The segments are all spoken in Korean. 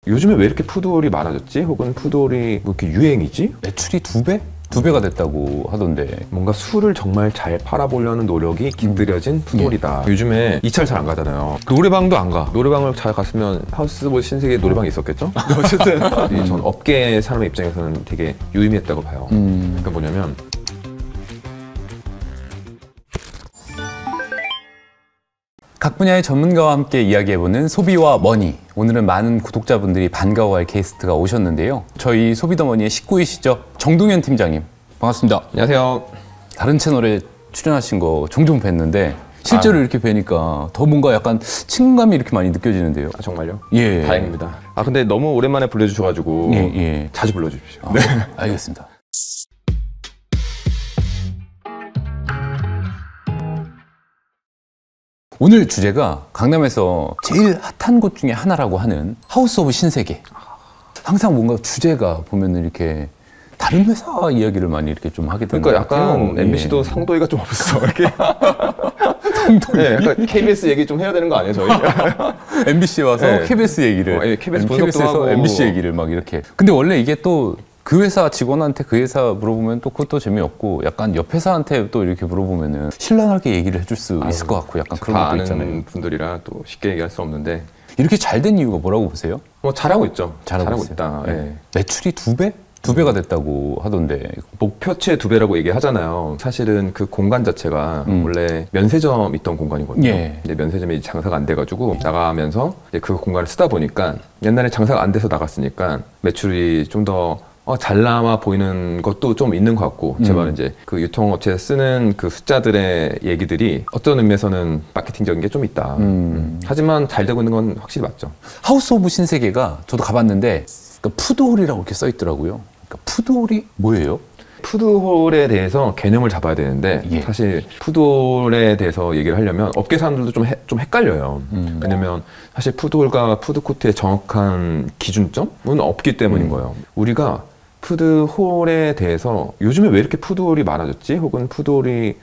요즘에 왜 이렇게 푸드홀이 많아졌지? 혹은 푸드홀이 뭐 이렇게 유행이지? 매출이 2배? 2배가 됐다고 하던데. 뭔가 술을 정말 잘 팔아보려는 노력이 깃들여진 푸드홀이다. 요즘에 2차를 잘 안 가잖아요. 노래방도 안 가. 노래방을 잘 갔으면 하우스보이 신세계에 노래방이 있었겠죠? 어쨌든 전 업계 사람의 입장에서는 되게 유의미했다고 봐요. 그러니까 뭐냐면 각 분야의 전문가와 함께 이야기해보는 소비와 머니. 오늘은 많은 구독자분들이 반가워할 게스트가 오셨는데요. 저희 소비더머니의 19위시죠. 정동현 팀장님. 반갑습니다. 안녕하세요. 다른 채널에 출연하신 거 종종 뵀는데 실제로 이렇게 뵈니까 더 뭔가 약간 친근감이 이렇게 많이 느껴지는데요. 아, 정말요? 예. 다행입니다. 아, 근데 너무 오랜만에 불러주셔가지고 예. 자주 불러주십시오. 네. 알겠습니다. 오늘 주제가 강남에서 제일 핫한 곳 중에 하나라고 하는 하우스 오브 신세계. 항상 뭔가 주제가 보면은 이렇게 다른 회사 이야기를 많이 이렇게 좀 하게 되는 것 그러니까 같아요. 약간 MBC도 상도이가 좀 없어. 이렇게. 상도이? 네, 약간 KBS 얘기 좀 해야 되는 거 아니에요, 저희? MBC에 와서 네. KBS 얘기를, 예, KBS 분석도 KBS에서 하고. MBC 얘기를 막 이렇게. 근데 원래 이게 또 그 회사 직원한테 그 회사 물어보면 또 그것도 재미없고 약간 옆 회사한테 또 이렇게 물어보면은 신랄하게 얘기를 해줄 수 있을 것 같고 약간 그런 것도 있잖아요. 아는 분들이라 또 쉽게 얘기할 수 없는데. 이렇게 잘 된 이유가 뭐라고 보세요? 뭐 잘하고 있죠. 잘하고 있다. 네. 예. 매출이 2배? 2배가 됐다고 하던데. 목표치의 2배라고 얘기하잖아요. 사실은 그 공간 자체가 원래 면세점 있던 공간이거든요. 예. 근데 면세점이 장사가 안 돼가지고 나가면서 이제 그 공간을 쓰다 보니까 옛날에 장사가 안 돼서 나갔으니까 매출이 좀 더 잘 남아 보이는 것도 좀 있는 것 같고 제 말은 이제 그 유통업체에 쓰는 그 숫자들의 얘기들이 어떤 의미에서는 마케팅적인 게 좀 있다. 하지만 잘 되고 있는 건 확실히 맞죠. 하우스 오브 신세계가 저도 가봤는데 그러니까 푸드홀이라고 이렇게 써 있더라고요. 그러니까 푸드홀이 뭐예요? 푸드홀에 대해서 개념을 잡아야 되는데 예. 사실 푸드홀에 대해서 얘기를 하려면 업계 사람들도 좀 헷갈려요. 왜냐면 사실 푸드홀과 푸드코트의 정확한 기준점은 없기 때문인 거예요. 우리가 푸드홀에 대해서 요즘에 왜 이렇게 푸드홀이 많아졌지? 혹은 푸드홀이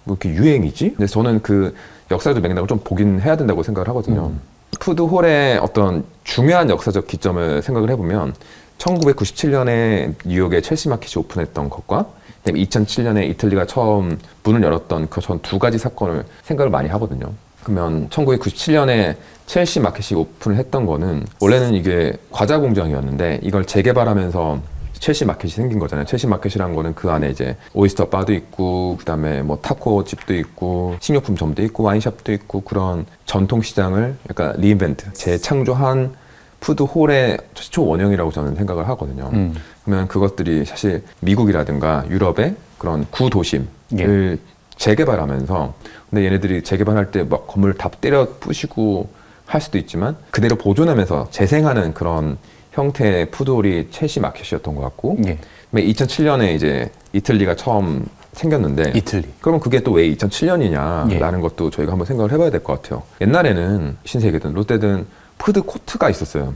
뭐 이렇게 유행이지? 근데 저는 그 역사적 맥락을 좀 보긴 해야 된다고 생각을 하거든요. 푸드홀의 어떤 중요한 역사적 기점을 생각을 해보면 1997년에 뉴욕에 첼시 마켓이 오픈했던 것과 2007년에 이틀리가 처음 문을 열었던 그 전 두 가지 사건을 생각을 많이 하거든요. 그러면 1997년에 첼시 마켓이 오픈을 했던 거는 원래는 이게 과자 공장이었는데 이걸 재개발하면서 첼시 마켓이 생긴 거잖아요. 첼시 마켓이라는 거는 그 안에 이제 오이스터 바도 있고 그다음에 뭐 타코 집도 있고 식료품점도 있고 와인샵도 있고 그런 전통 시장을 약간 리인벤트, 재창조한 푸드홀의 최초 원형이라고 저는 생각을 하거든요. 그러면 그것들이 사실 미국이라든가 유럽의 그런 구도심을 재개발하면서 근데 얘네들이 재개발할 때 막 건물을 다 때려 부시고 할 수도 있지만 그대로 보존하면서 재생하는 그런 형태의 푸드홀이 첼시 마켓이었던 것 같고 2007년에 이제 이틀리가 처음 생겼는데 이틀리. 그러면 그게 또 왜 2007년이냐라는 것도 저희가 한번 생각을 해봐야 될 것 같아요. 옛날에는 신세계든 롯데든 푸드코트가 있었어요.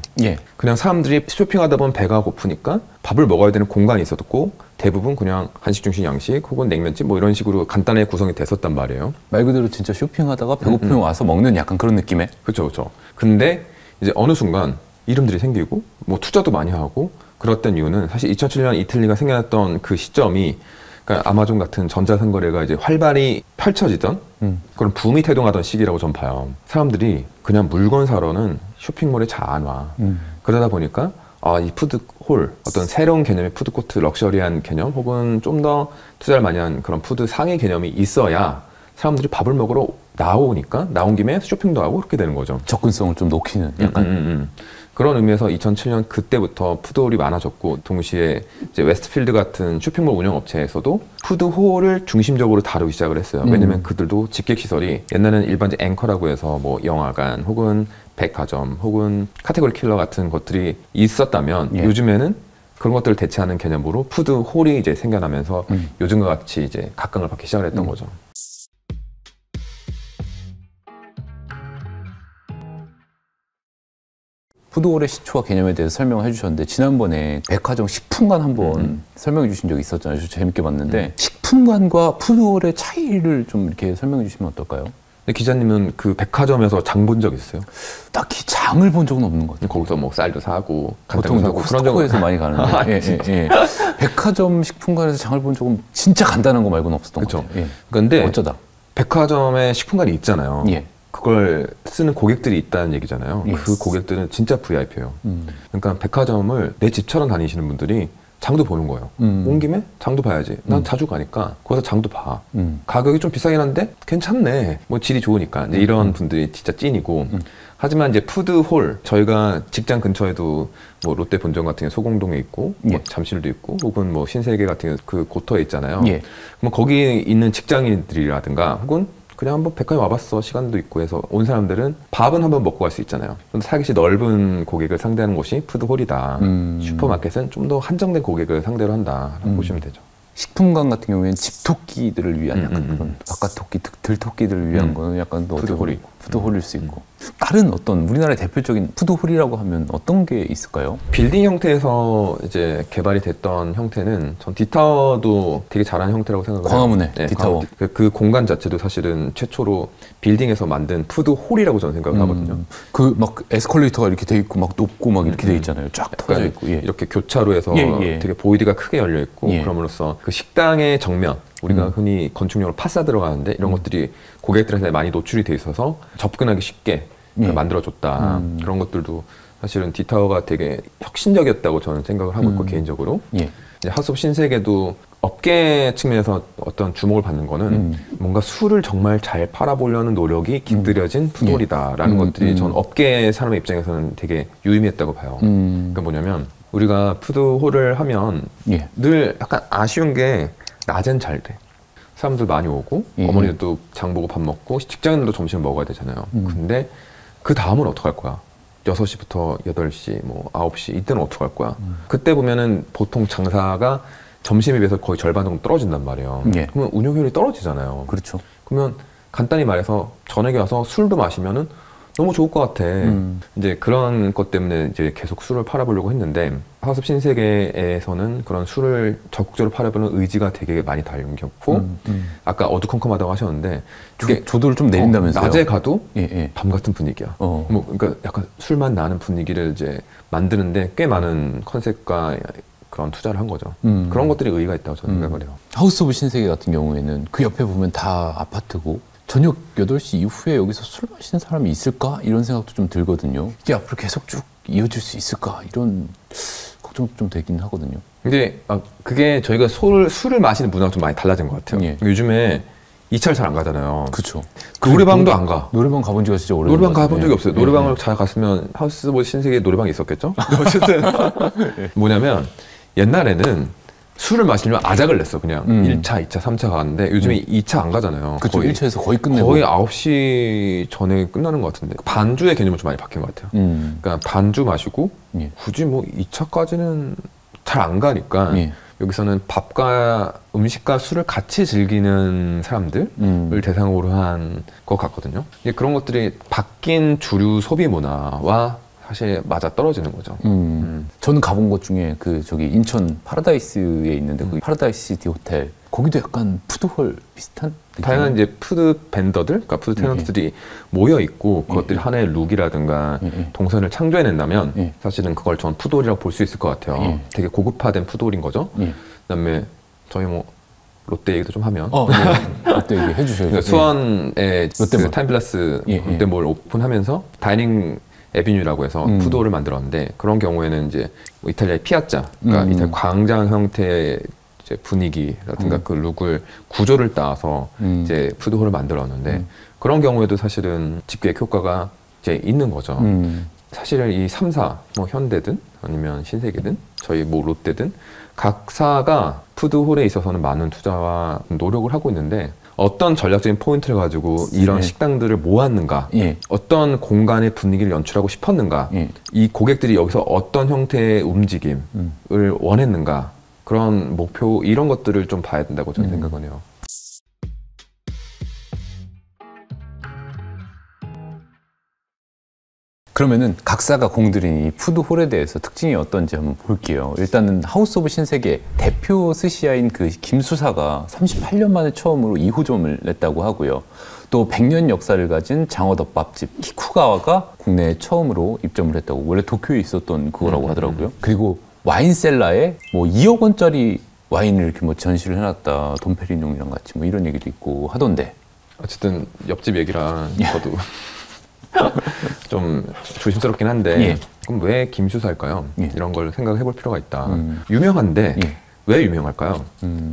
그냥 사람들이 쇼핑하다 보면 배가 고프니까 밥을 먹어야 되는 공간이 있었고 대부분 그냥 한식 중심 양식 혹은 냉면집 뭐 이런 식으로 간단하게 구성이 됐었단 말이에요. 말 그대로 진짜 쇼핑하다가 배고프면 와서 먹는 약간 그런 느낌의? 그렇죠. 근데 이제 어느 순간 이름들이 생기고 뭐 투자도 많이 하고 그랬던 이유는 사실 2007년 이틀리가 생겨났던 그 시점이 그러니까 아마존 같은 전자상거래가 이제 활발히 펼쳐지던 그런 붐이 태동하던 시기라고 전 봐요. 사람들이 그냥 물건 사러는 쇼핑몰에 잘 안 와. 그러다 보니까 이 푸드홀, 어떤 새로운 개념의 푸드코트, 럭셔리한 개념 혹은 좀 더 투자를 많이 한 그런 푸드 상위 개념이 있어야 사람들이 밥을 먹으러 나오니까 나온 김에 쇼핑도 하고 그렇게 되는 거죠. 접근성을 좀 높이는 약간. 그런 의미에서 2007년 그때부터 푸드홀이 많아졌고 동시에 이제 웨스트필드 같은 쇼핑몰 운영 업체에서도 푸드홀을 중심적으로 다루기 시작을 했어요. 왜냐면 그들도 집객시설이 옛날에는 일반적 앵커라고 해서 뭐 영화관 혹은 백화점 혹은 카테고리 킬러 같은 것들이 있었다면 요즘에는 그런 것들을 대체하는 개념으로 푸드홀이 이제 생겨나면서 요즘과 같이 이제 각광을 받기 시작을 했던 거죠. 푸드홀의 시초와 개념에 대해서 설명을 해주셨는데 지난번에 백화점 식품관 한번 설명해 주신 적이 있었잖아요. 저 재밌게 봤는데 식품관과 푸드홀의 차이를 좀 이렇게 설명해 주시면 어떨까요? 근데 기자님은 그 백화점에서 장 본 적 있어요? 딱히 장을 본 적은 없는 것 같아요. 거기서 뭐 쌀도 사고 보통 사고 코스트코에서 많이 가는데 예. 백화점 식품관에서 장을 본 적은 진짜 간단한 거 말고는 없었던 것 같아요. 예. 그런데 어쩌다 백화점에 식품관이 있잖아요. 예. 그걸 쓰는 고객들이 있다는 얘기잖아요. 예. 그 고객들은 진짜 VIP예요. 그러니까 백화점을 내 집처럼 다니시는 분들이 장도 보는 거예요. 온 김에 장도 봐야지. 난 자주 가니까 거기서 장도 봐. 가격이 좀 비싸긴 한데 괜찮네. 뭐 질이 좋으니까. 이제 이런 분들이 진짜 찐이고. 하지만 이제 푸드홀, 저희가 직장 근처에도 뭐 롯데 본점 같은 게 소공동에 있고, 뭐 예. 잠실도 있고, 혹은 뭐 신세계 같은 게 그 고터에 있잖아요. 예. 그럼 거기 있는 직장인들이라든가 혹은 그냥 한번 백화점 와봤어 시간도 있고 해서 온 사람들은 밥은 한번 먹고 갈 수 있잖아요. 좀 타깃이 넓은 고객을 상대하는 곳이 푸드홀이다. 슈퍼마켓은 좀 더 한정된 고객을 상대로 한다라고 보시면 되죠. 식품관 같은 경우에는 집토끼들을 위한 약간 그런 바깥 토끼, 들토끼들을 위한 거는 약간 또 푸드홀이. 푸드홀일 수 있고 다른 어떤 우리나라의 대표적인 푸드홀이라고 하면 어떤 게 있을까요? 빌딩 형태에서 이제 개발이 됐던 형태는 전 디타워도 되게 잘하는 형태라고 생각을 해요. 광화문에 디타워. 그 공간 자체도 사실은 최초로 빌딩에서 만든 푸드홀이라고 저는 생각을 하거든요. 그 막 에스컬레이터가 이렇게 돼 있고 막 높고 막 이렇게 돼 있잖아요. 쫙 터져 있고. 예. 이렇게 교차로에서 예. 되게 보이드가 크게 열려 있고 예. 그럼으로써 그 식당의 정면 우리가 흔히 건축용어로 파사드라고 하는데 이런 것들이 고객들한테 많이 노출이 돼 있어서 접근하기 쉽게 예. 만들어줬다. 그런 것들도 사실은 디타워가 되게 혁신적이었다고 저는 생각을 하고 있고 개인적으로 예. 이제 하우스 오브 신세계도 업계 측면에서 어떤 주목을 받는 거는 뭔가 술을 정말 잘 팔아보려는 노력이 깃들여진 푸드홀이다라는 것들이 전 업계 사람의 입장에서는 되게 유의미했다고 봐요. 그러니까 뭐냐면 우리가 푸드홀을 하면 예. 늘 약간 아쉬운 게 낮엔 잘 돼. 사람들 많이 오고 어머니들도 장 보고 밥 먹고 직장인들도 점심을 먹어야 되잖아요. 근데 그 다음은 어떡할 거야? 6시부터 8시, 뭐 9시 이때는 어떡할 거야? 그때 보면은 보통 장사가 점심에 비해서 거의 절반 정도 떨어진단 말이에요. 예. 그러면 운영효율이 떨어지잖아요. 그렇죠. 그러면 간단히 말해서 저녁에 와서 술도 마시면은 너무 좋을 것 같아. 이제 그런 것 때문에 이제 계속 술을 팔아보려고 했는데 하우스 오브 신세계에서는 그런 술을 적극적으로 팔아보는 의지가 되게 많이 담겼고 아까 어두컴컴하다고 하셨는데 그게 조도를 좀 내린다면서요? 낮에 가도 예. 밤 같은 분위기야. 뭐 그러니까 약간 술만 나는 분위기를 이제 만드는데 꽤 많은 컨셉과 그런 투자를 한 거죠. 그런 것들이 의의가 있다고 저는 생각을 해요. 하우스 오브 신세계 같은 경우에는 그 옆에 보면 다 아파트고 저녁 8시 이후에 여기서 술 마시는 사람이 있을까? 이런 생각도 좀 들거든요. 이게 앞으로 계속 쭉 이어질 수 있을까? 이런 걱정도 좀 되긴 하거든요. 근데 그게 저희가 술을 마시는 문화가 좀 많이 달라진 것 같아요. 예. 요즘에 2차를 잘 안 가잖아요. 그렇죠. 노래방도 안 가. 노래방 가본 지가 진짜 오래된 노래방 것 가본 같아요. 적이 없어요. 노래방을 잘 갔으면 하우스 오브 신세계에 노래방이 있었겠죠? 어쨌든 뭐냐면 옛날에는 술을 마시려면 아작을 냈어. 그냥 1차, 2차, 3차 가는데 요즘에 2차 안 가잖아요. 그렇죠. 1차에서 거의 끝내고. 거의 9시 전에 끝나는 것 같은데 반주의 개념은 좀 많이 바뀐 것 같아요. 그러니까 반주 마시고 예. 굳이 뭐 2차까지는 잘 안 가니까 예. 여기서는 밥과 음식과 술을 같이 즐기는 사람들을 대상으로 한 것 같거든요. 그런 것들이 바뀐 주류 소비 문화와 사실 맞아 떨어지는 거죠. 저는 가본 곳 중에 저기 인천 파라다이스에 있는데 그 파라다이스 시티 호텔 거기도 약간 푸드홀 비슷한 느낌? 다양한 이제 푸드 벤더들, 그러니까 푸드 테넌트들이 모여 있고 그것들이 하나의 룩이라든가 동선을 창조해낸다면 사실은 그걸 전 푸드홀이라고 볼 수 있을 것 같아요. 되게 고급화된 푸드홀인 거죠. 그다음에 저희 뭐 롯데 얘기도 좀 하면 롯데 얘기 해주셔야죠. 그러니까 수원에 롯데몰. 타임플러스 롯데몰 오픈하면서 다이닝 에비뉴라고 해서 푸드홀을 만들었는데 그런 경우에는 이제 뭐 이탈리아의 피아자, 그러니까 이탈리아 광장 형태의 이제 분위기라든가 그 룩을 구조를 따서 이제 푸드홀을 만들었는데 그런 경우에도 사실은 집계획 효과가 이제 있는 거죠. 사실은 이 3사, 뭐 현대든 아니면 신세계든 저희 뭐 롯데든 각사가 푸드홀에 있어서는 많은 투자와 노력을 하고 있는데 어떤 전략적인 포인트를 가지고 이런 식당들을 모았는가, 어떤 공간의 분위기를 연출하고 싶었는가, 이 고객들이 여기서 어떤 형태의 움직임을 원했는가, 그런 목표 이런 것들을 좀 봐야 된다고 저는 생각을 해요. 그러면은 각사가 공들인 이 푸드홀에 대해서 특징이 어떤지 한번 볼게요. 일단은 하우스 오브 신세계 대표 스시야인 그 김수사가 38년 만에 처음으로 2호점을 냈다고 하고요. 또 100년 역사를 가진 장어덮밥집 키쿠가와가 국내에 처음으로 입점을 했다고. 원래 도쿄에 있었던 그거라고 하더라고요. 그리고 와인셀라에 뭐 2억 원짜리 와인을 이렇게 뭐 전시를 해놨다. 돈페리뇽이랑 같이 뭐 이런 얘기도 있고 하던데. 어쨌든 옆집 얘기라 저도 좀 조심스럽긴 한데 예. 그럼 왜 김수사일까요? 예. 이런 걸 생각해 볼 필요가 있다. 유명한데 예. 왜 유명할까요?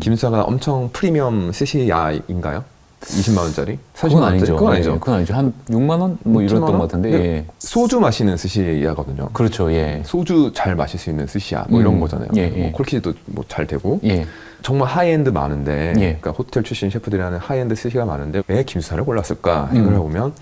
김수사가 엄청 프리미엄 스시야인가요? 20만 원짜리? 30만 그건 아니죠. 그건 아니죠. 예, 그건 아니죠. 한 6만 원? 뭐 이랬던 것 같은데. 예. 소주 마시는 스시야거든요. 그렇죠. 예. 소주 잘 마실 수 있는 스시야 뭐 이런 거잖아요. 예, 예. 뭐 콜키도 뭐 잘 되고 예. 정말 하이엔드 많은데 예. 그러니까 호텔 출신 셰프들이 하는 하이엔드 스시가 많은데 왜 김수사를 골랐을까 생각을 해보면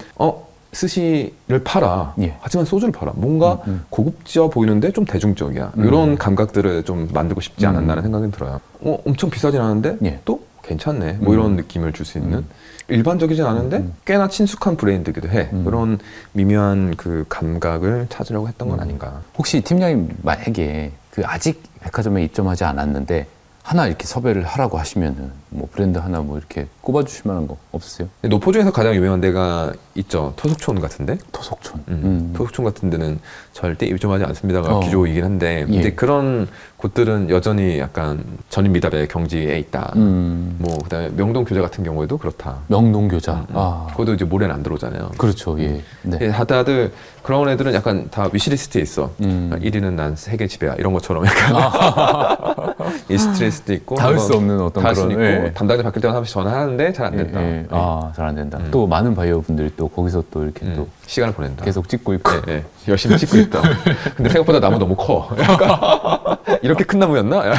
스시를 팔아. 예. 하지만 소주를 팔아. 뭔가 고급져 보이는데 좀 대중적이야. 이런 감각들을 좀 만들고 싶지 않았나라는 생각이 들어요. 엄청 비싸진 않은데 예. 또 괜찮네. 뭐 이런 느낌을 줄 수 있는 일반적이진 않은데 꽤나 친숙한 브랜드기도 해. 그런 미묘한 그 감각을 찾으려고 했던 건 아닌가. 혹시 팀장님 만약에 그 아직 백화점에 입점하지 않았는데 하나 이렇게 섭외를 하라고 하시면은 뭐 브랜드 하나 뭐 이렇게 꼽아주실 만한 거 없으세요? 노포중에서 가장 유명한 데가 있죠. 토속촌 같은데. 토속촌. 토속촌 같은 데는 절대 입점하지 않습니다가 기조이긴 한데 예. 이제 그런 곳들은 여전히 약간 전임 미답의 경지에 있다. 뭐 그다음에 명동 교자 같은 경우에도 그렇다. 명동 교자. 아. 그것도 이제 모래는 안 들어오잖아요. 그렇죠. 예. 네. 다들 그런 애들은 약간 다 위시리스트에 있어. 1위는 난 세계 지배야. 이런 것처럼 약간 이 스트레스도 있고 닿을 수 없는 어떤 닿을 수 그런. 있고 예. 담당자 바뀔 때마다 한 번씩 전화하는데 잘 안 된다. 예. 아, 잘 안 된다. 또 많은 바이어 분들이 또 거기서 또 이렇게 또 시간을 보낸다. 계속 찍고 있고. 예, 예. 열심히 찍고 있다. 근데 생각보다 나무 너무 커. 약간 이렇게 큰 나무였나?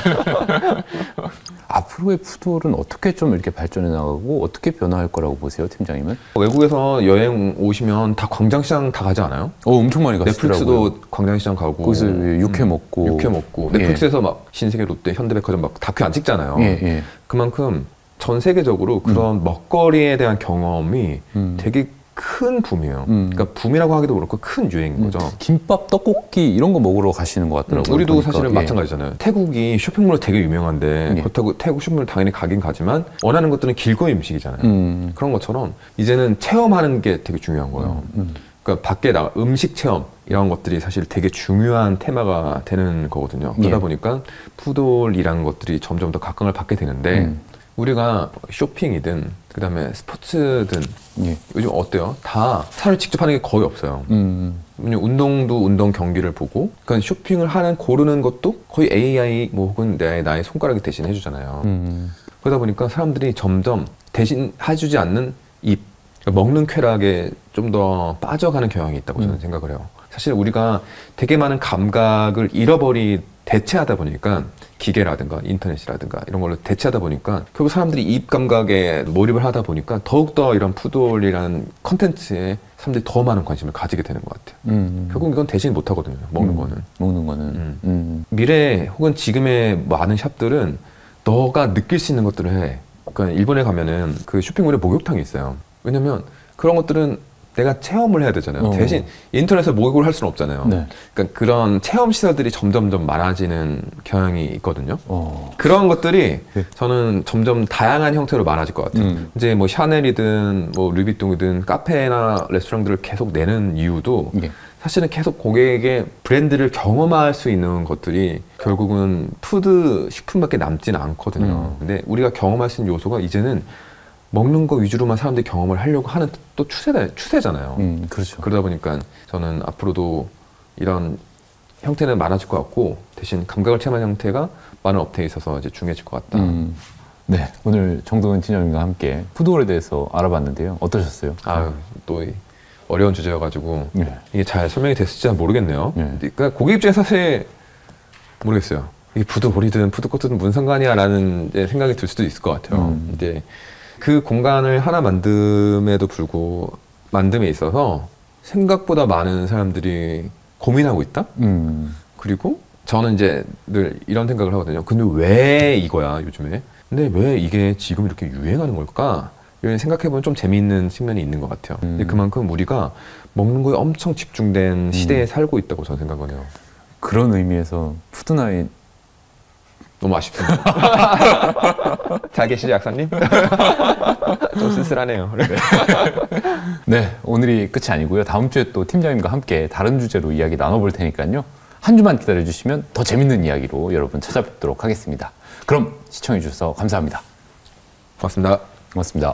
앞으로의 푸드홀은 어떻게 좀 이렇게 발전해 나가고 어떻게 변화할 거라고 보세요, 팀장님은? 외국에서 여행 오시면 다 광장시장 다 가지 않아요? 엄청 많이 가시더라고요. 넷플릭스도 광장시장 가고 거기서 육회 먹고. 육회 먹고 넷플릭스에서 막 신세계, 롯데, 현대백화점 막 다큐 안 찍잖아요. 예, 예. 그만큼 전 세계적으로 그런 먹거리에 대한 경험이 되게 큰 붐이에요. 그러니까 붐이라고 하기도 그렇고 큰 유행인 거죠. 김밥, 떡볶이 이런 거 먹으러 가시는 것 같더라고요. 우리도 보니까. 사실은 예. 마찬가지잖아요. 태국이 쇼핑몰로 되게 유명한데 예. 그렇다고 태국 쇼핑몰 당연히 가긴 가지만 원하는 것들은 길거리 음식이잖아요. 그런 것처럼 이제는 체험하는 게 되게 중요한 거예요. 그러니까 밖에 나가 음식 체험 이런 것들이 사실 되게 중요한 테마가 되는 거거든요. 그러다 예. 보니까 푸드홀이라는 것들이 점점 더 각광을 받게 되는데 우리가 쇼핑이든 그다음에 스포츠든 예. 요즘 어때요? 다 사람이 직접 하는 게 거의 없어요. 왜냐면 운동도 운동 경기를 보고 그러니까 쇼핑을 하는 고르는 것도 거의 AI 뭐 혹은 나의 손가락이 대신 해주잖아요. 그러다 보니까 사람들이 점점 대신 해주지 않는 이 먹는 쾌락에 좀 더 빠져가는 경향이 있다고 저는 생각을 해요. 사실 우리가 되게 많은 감각을 대체하다 보니까 기계라든가 인터넷이라든가 이런 걸로 대체하다 보니까 결국 사람들이 입 감각에 몰입을 하다 보니까 더욱더 이런 푸드홀이라는 컨텐츠에 사람들이 더 많은 관심을 가지게 되는 것 같아요. 결국 이건 대신 못 하거든요. 먹는 거는. 미래 혹은 지금의 많은 샵들은 너가 느낄 수 있는 것들을 해. 그러니까 일본에 가면은 그 쇼핑몰에 목욕탕이 있어요. 왜냐면 그런 것들은 내가 체험을 해야 되잖아요. 대신 인터넷에서 목욕을 할 수는 없잖아요. 네. 그러니까 그런 체험 시설들이 점점점 많아지는 경향이 있거든요. 그런 것들이 저는 점점 다양한 형태로 많아질 것 같아요. 이제 뭐 샤넬이든 뭐 루이비통이든 카페나 레스토랑들을 계속 내는 이유도 예. 사실은 계속 고객에게 브랜드를 경험할 수 있는 것들이 결국은 푸드 식품밖에 남지는 않거든요. 근데 우리가 경험할 수 있는 요소가 이제는 먹는 거 위주로만 사람들이 경험을 하려고 하는 또 추세잖아요. 그렇죠. 그러다 보니까 저는 앞으로도 이런 형태는 많아질 것 같고 대신 감각을 체험하는 형태가 많은 업체에 있어서 이제 중요해질 것 같다. 네, 오늘 정동현 팀장님과 함께 푸드홀에 대해서 알아봤는데요. 어떠셨어요? 또 어려운 주제여가지고 네. 이게 잘 설명이 됐을지 잘모르겠네요. 네. 그러니까 고객 입장에서 사실 모르겠어요. 이게 푸드홀이든 푸드코트든 무슨 상관이야라는 생각이 들 수도 있을 것 같아요. 근데 그 공간을 하나 만듦에 있어서 생각보다 많은 사람들이 고민하고 있다? 그리고 저는 이제 늘 이런 생각을 하거든요. 근데 왜 이거야, 요즘에? 근데 왜 이게 지금 이렇게 유행하는 걸까? 생각해보면 좀 재미있는 측면이 있는 것 같아요. 근데 그만큼 우리가 먹는 거에 엄청 집중된 시대에 살고 있다고 저는 생각을 해요. 그런 의미에서 푸드나잇 너무 아쉽습니다. 잘 계시죠, 약사님? 좀 쓸쓸하네요. 네, 오늘이 끝이 아니고요. 다음 주에 또 팀장님과 함께 다른 주제로 이야기 나눠볼 테니까요. 한 주만 기다려주시면 더 재밌는 이야기로 여러분 찾아뵙도록 하겠습니다. 그럼 시청해주셔서 감사합니다. 고맙습니다. 고맙습니다.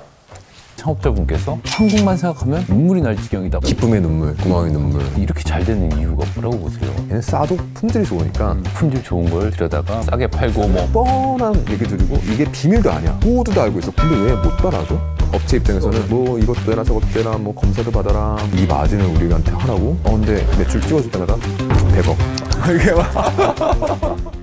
창업자분께서 한국만 생각하면 눈물이 날 지경이다. 기쁨의 눈물, 고마움의 눈물. 이렇게 잘 되는 이유가 뭐라고 보세요? 얘는 싸도 품질이 좋으니까 품질 좋은 걸 들여다가 싸게 팔고 뭐 뻔한 얘기 드리고 이게 비밀도 아니야. 모두 다 알고 있어. 근데 왜 못 따라줘? 업체 입장에서는 뭐 이것도 해라 저것도 해라 뭐 검사도 받아라 이 마진을 우리한테 하라고? 근데 매출 찍어줄 때마다 100억 이게 막